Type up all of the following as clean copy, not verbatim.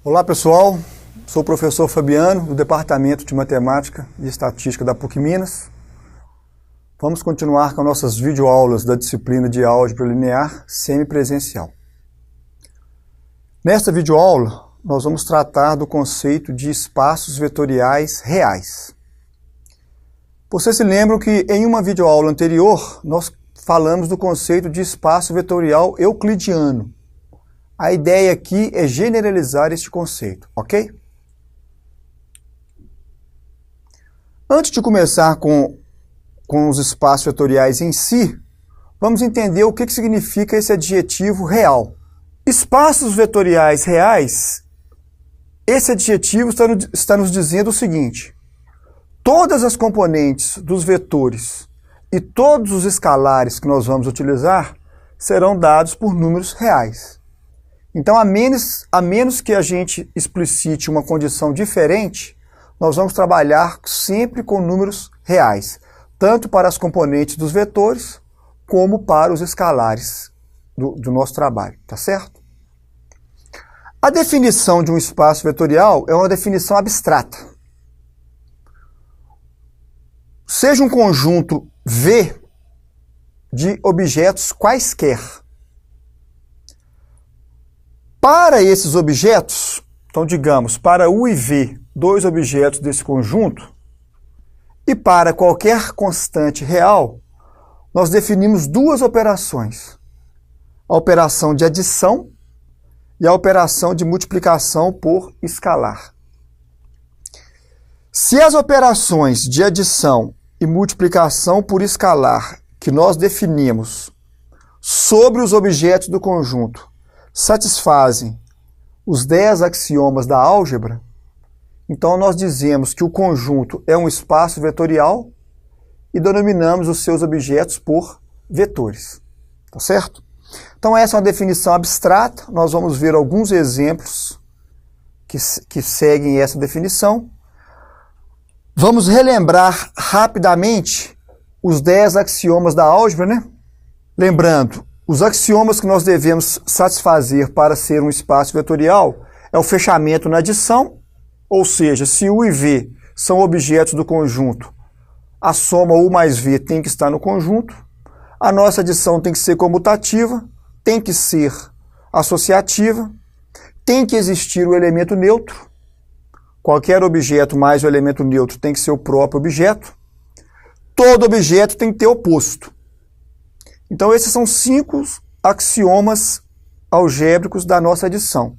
Olá pessoal, sou o professor Fabiano do Departamento de Matemática e Estatística da PUC Minas. Vamos continuar com nossas videoaulas da disciplina de Álgebra Linear semipresencial. Nesta videoaula, nós vamos tratar do conceito de espaços vetoriais reais. Vocês se lembram que em uma videoaula anterior, nós falamos do conceito de espaço vetorial euclidiano. A ideia aqui é generalizar este conceito, ok? Antes de começar com os espaços vetoriais em si, vamos entender o que significa esse adjetivo real. Espaços vetoriais reais, esse adjetivo está nos dizendo o seguinte: todas as componentes dos vetores e todos os escalares que nós vamos utilizar serão dados por números reais. Então, a menos que a gente explicite uma condição diferente, nós vamos trabalhar sempre com números reais, tanto para as componentes dos vetores, como para os escalares do nosso trabalho, tá certo? A definição de um espaço vetorial é uma definição abstrata. Seja um conjunto V de objetos quaisquer. Para esses objetos, então digamos, para U e V, dois objetos desse conjunto, e para qualquer constante real, nós definimos duas operações: a operação de adição e a operação de multiplicação por escalar. Se as operações de adição e multiplicação por escalar que nós definimos sobre os objetos do conjunto satisfazem os 10 axiomas da álgebra, então nós dizemos que o conjunto é um espaço vetorial e denominamos os seus objetos por vetores. Tá certo? Então essa é uma definição abstrata, nós vamos ver alguns exemplos que seguem essa definição. Vamos relembrar rapidamente os 10 axiomas da álgebra, né? Lembrando, os axiomas que nós devemos satisfazer para ser um espaço vetorial é o fechamento na adição, ou seja, se U e V são objetos do conjunto, a soma U mais V tem que estar no conjunto, a nossa adição tem que ser comutativa, tem que ser associativa, tem que existir o elemento neutro, qualquer objeto mais o elemento neutro tem que ser o próprio objeto, todo objeto tem que ter oposto. Então, esses são 5 axiomas algébricos da nossa adição.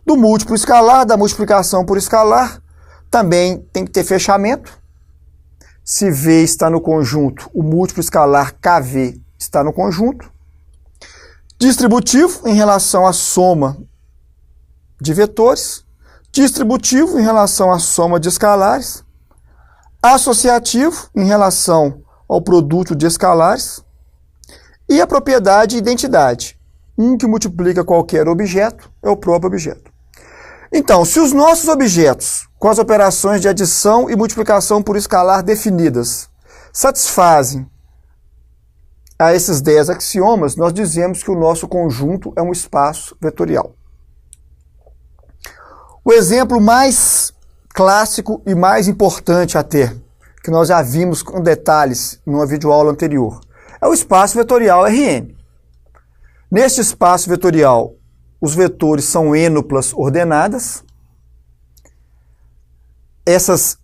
Do múltiplo escalar, da multiplicação por escalar, também tem que ter fechamento. Se V está no conjunto, o múltiplo escalar KV está no conjunto. Distributivo em relação à soma de vetores. Distributivo em relação à soma de escalares. Associativo em relação ao produto de escalares. E a propriedade identidade. Um que multiplica qualquer objeto é o próprio objeto. Então, se os nossos objetos, com as operações de adição e multiplicação por escalar definidas, satisfazem a esses 10 axiomas, nós dizemos que o nosso conjunto é um espaço vetorial. O exemplo mais clássico e mais importante até, que nós já vimos com detalhes numa videoaula anterior, é o espaço vetorial Rn. Neste espaço vetorial, os vetores são ênuplas ordenadas. Essas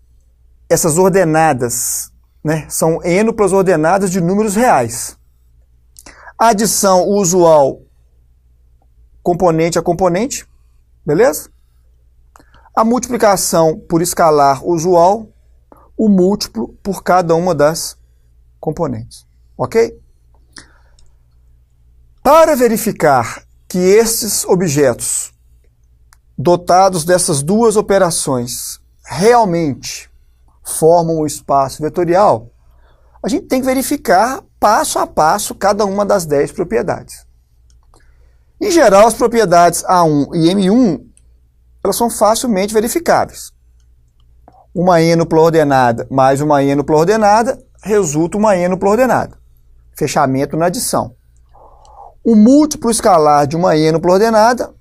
ordenadas, né, são ênuplas ordenadas de números reais. A adição usual, componente a componente, beleza? A multiplicação por escalar usual, o múltiplo por cada uma das componentes. Ok? Para verificar que estes objetos, dotados dessas duas operações, realmente formam um espaço vetorial, a gente tem que verificar passo a passo cada uma das 10 propriedades. Em geral, as propriedades A1 e M1, elas são facilmente verificáveis. Uma ênupla ordenada mais uma ênupla ordenada resulta uma ênupla ordenada. Fechamento na adição. O múltiplo escalar de uma ênupla ordenada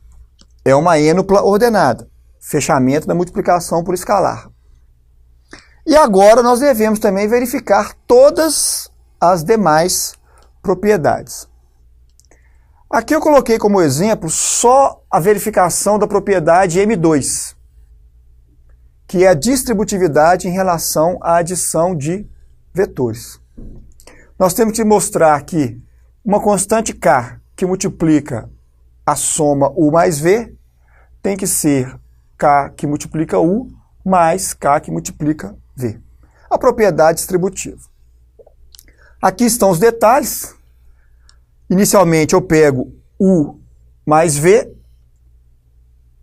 É uma ênupla ordenada, fechamento da multiplicação por escalar. E agora nós devemos também verificar todas as demais propriedades. Aqui eu coloquei como exemplo só a verificação da propriedade M2, que é a distributividade em relação à adição de vetores. Nós temos que mostrar que uma constante K que multiplica a soma U mais V tem que ser K que multiplica U mais K que multiplica V. A propriedade distributiva. Aqui estão os detalhes. Inicialmente eu pego U mais V.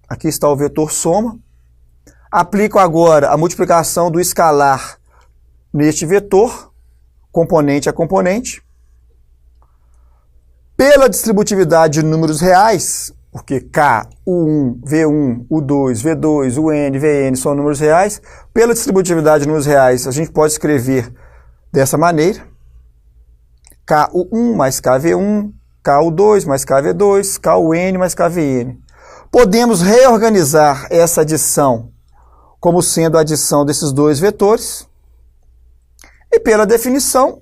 Aqui está o vetor soma. Aplico agora a multiplicação do escalar neste vetor, componente a componente. Pela distributividade de números reais, porque K, U1, V1, U2, V2, UN, Vn são números reais, pela distributividade de números reais a gente pode escrever dessa maneira. KU1 mais KV1, KU2 mais KV2, KUN mais KVN. Podemos reorganizar essa adição como sendo a adição desses dois vetores. E pela definição,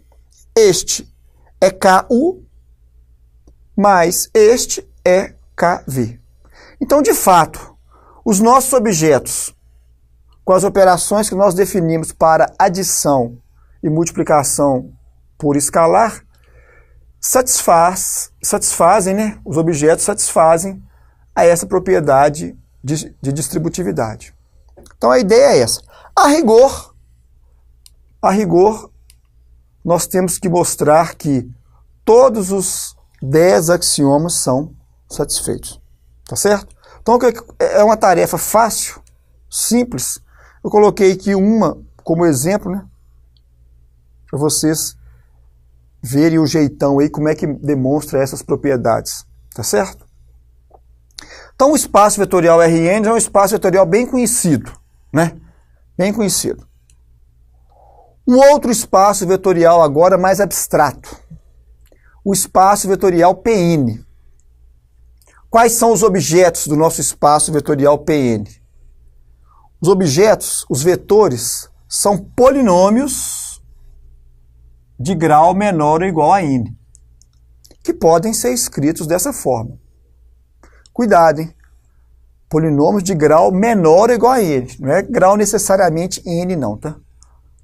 este é KU mais este é KV. Então, de fato, os nossos objetos, com as operações que nós definimos para adição e multiplicação por escalar, satisfazem, né? Os objetos satisfazem a essa propriedade de distributividade. Então, a ideia é essa. A rigor, nós temos que mostrar que todos os 10 axiomas são satisfeitos. Tá certo? Então, é uma tarefa fácil, simples. Eu coloquei aqui uma como exemplo, né? Para vocês verem o jeitão aí, como é que demonstra essas propriedades. Tá certo? Então, o espaço vetorial Rn é um espaço vetorial bem conhecido, né? Bem conhecido. Um outro espaço vetorial agora mais abstrato. O espaço vetorial Pn. Quais são os objetos do nosso espaço vetorial Pn? Os objetos, os vetores, são polinômios de grau menor ou igual a n, que podem ser escritos dessa forma. Cuidado, hein? Polinômios de grau menor ou igual a n. Não é grau necessariamente n, não, tá?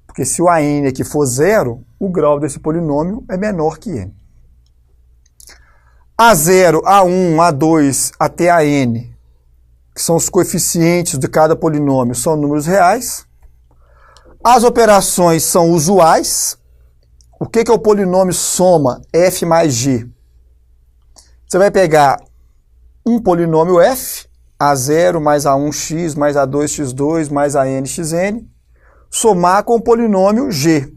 Porque se o an aqui for 0, o grau desse polinômio é menor que n. A0, A1, A2 até AN, que são os coeficientes de cada polinômio, são números reais. As operações são usuais. O que é o polinômio soma f mais g? Você vai pegar um polinômio f, A0 mais A1x mais A2x2 mais ANxn, somar com o polinômio g,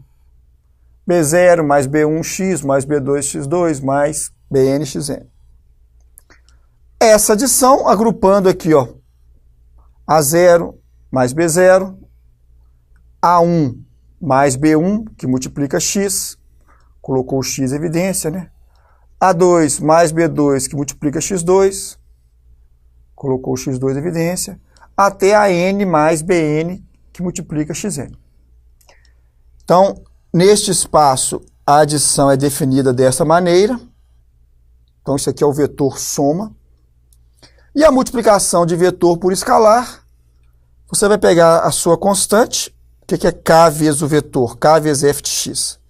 B0 mais B1x mais B2x2 mais BNxn. Essa adição, agrupando aqui, ó, A0 mais B0, A1 mais B1, que multiplica x, colocou o x em evidência, né? A2 mais B2, que multiplica x2, colocou o x2 em evidência, até AN mais BN, que multiplica xn. Então, neste espaço, a adição é definida dessa maneira. Então, isso aqui é o vetor soma. E a multiplicação de vetor por escalar, você vai pegar a sua constante, que é k vezes o vetor, k vezes f de x.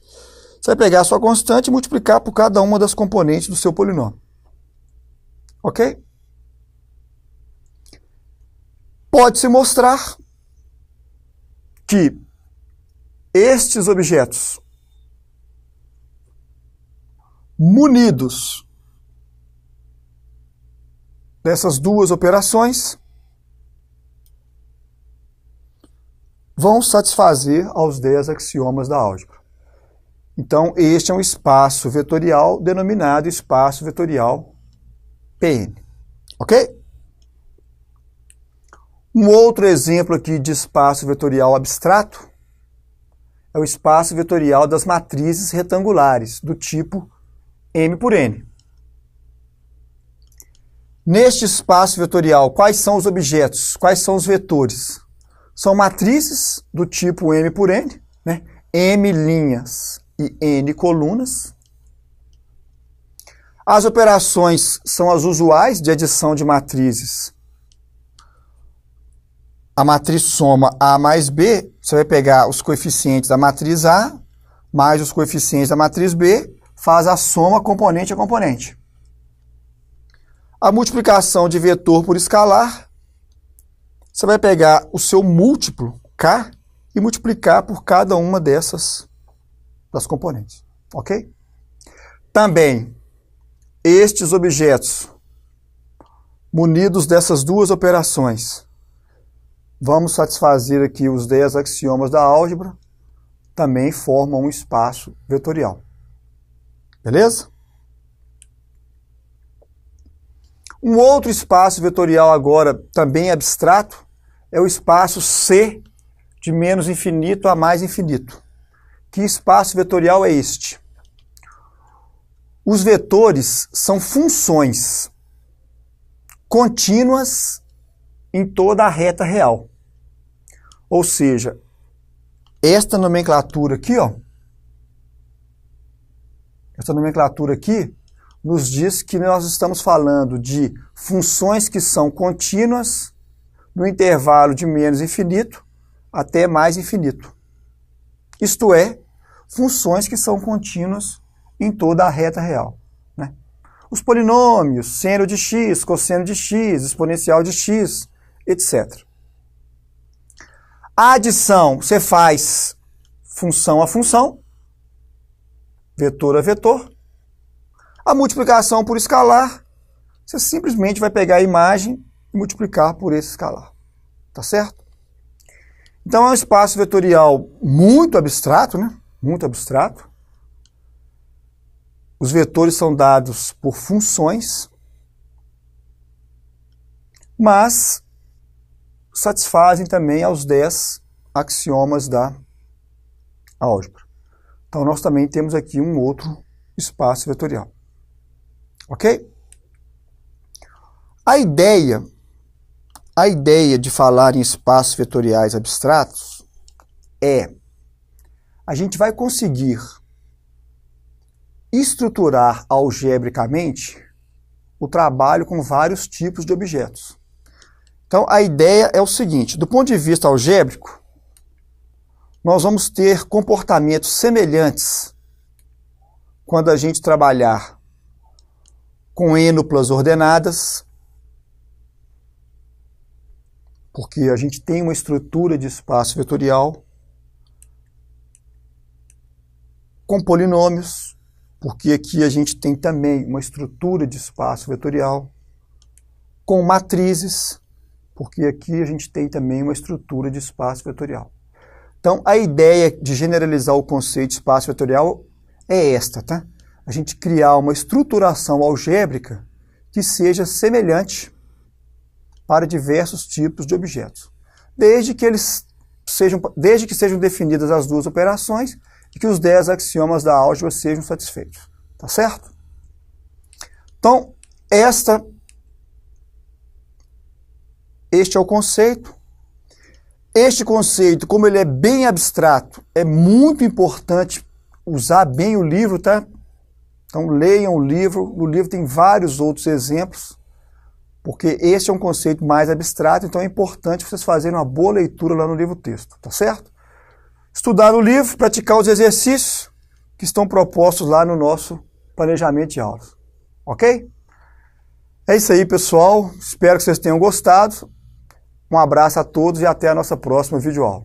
Você vai pegar a sua constante e multiplicar por cada uma das componentes do seu polinômio. Ok? Pode-se mostrar que estes objetos munidos dessas duas operações vão satisfazer aos 10 axiomas da álgebra. Então, este é um espaço vetorial denominado espaço vetorial Pn. Ok? Um outro exemplo aqui de espaço vetorial abstrato é o espaço vetorial das matrizes retangulares, do tipo M por N. Neste espaço vetorial, quais são os objetos? Quais são os vetores? São matrizes do tipo M por N, né? M linhas e N colunas. As operações são as usuais de adição de matrizes. A matriz soma A mais B, você vai pegar os coeficientes da matriz A mais os coeficientes da matriz B, faz a soma componente a componente. A multiplicação de vetor por escalar, você vai pegar o seu múltiplo, K, e multiplicar por cada uma das componentes, ok? Também, estes objetos, munidos dessas duas operações, vamos satisfazer aqui os 10 axiomas da álgebra, também formam um espaço vetorial. Beleza? Um outro espaço vetorial agora, também abstrato, é o espaço C de menos infinito a mais infinito. Que espaço vetorial é este? Os vetores são funções contínuas em toda a reta real. Ou seja, esta nomenclatura aqui, ó, essa nomenclatura aqui nos diz que nós estamos falando de funções que são contínuas no intervalo de menos infinito até mais infinito. Isto é, funções que são contínuas em toda a reta real, né? Os polinômios, seno de x, cosseno de x, exponencial de x, etc. A adição, você faz função a função, vetor a vetor. A multiplicação por escalar, você simplesmente vai pegar a imagem e multiplicar por esse escalar. Tá certo? Então é um espaço vetorial muito abstrato, né? Muito abstrato. Os vetores são dados por funções, mas satisfazem também aos 10 axiomas da álgebra. Então nós também temos aqui um outro espaço vetorial. Ok? A ideia de falar em espaços vetoriais abstratos é a gente vai conseguir estruturar algebricamente o trabalho com vários tipos de objetos. Então, a ideia é o seguinte, do ponto de vista algébrico, nós vamos ter comportamentos semelhantes quando a gente trabalhar com ênuplas ordenadas, porque a gente tem uma estrutura de espaço vetorial, com polinômios, porque aqui a gente tem também uma estrutura de espaço vetorial, com matrizes, porque aqui a gente tem também uma estrutura de espaço vetorial. Então, a ideia de generalizar o conceito de espaço vetorial é esta, tá? A gente criar uma estruturação algébrica que seja semelhante para diversos tipos de objetos, desde que sejam definidas as duas operações e que os 10 axiomas da álgebra sejam satisfeitos. Tá certo? Então, este é o conceito. Este conceito, como ele é bem abstrato, é muito importante usar bem o livro, tá? Então, leiam o livro. No livro tem vários outros exemplos, porque esse é um conceito mais abstrato, então é importante vocês fazerem uma boa leitura lá no livro-texto, tá certo? Estudar o livro, praticar os exercícios que estão propostos lá no nosso planejamento de aulas, ok? É isso aí, pessoal. Espero que vocês tenham gostado. Um abraço a todos e até a nossa próxima videoaula.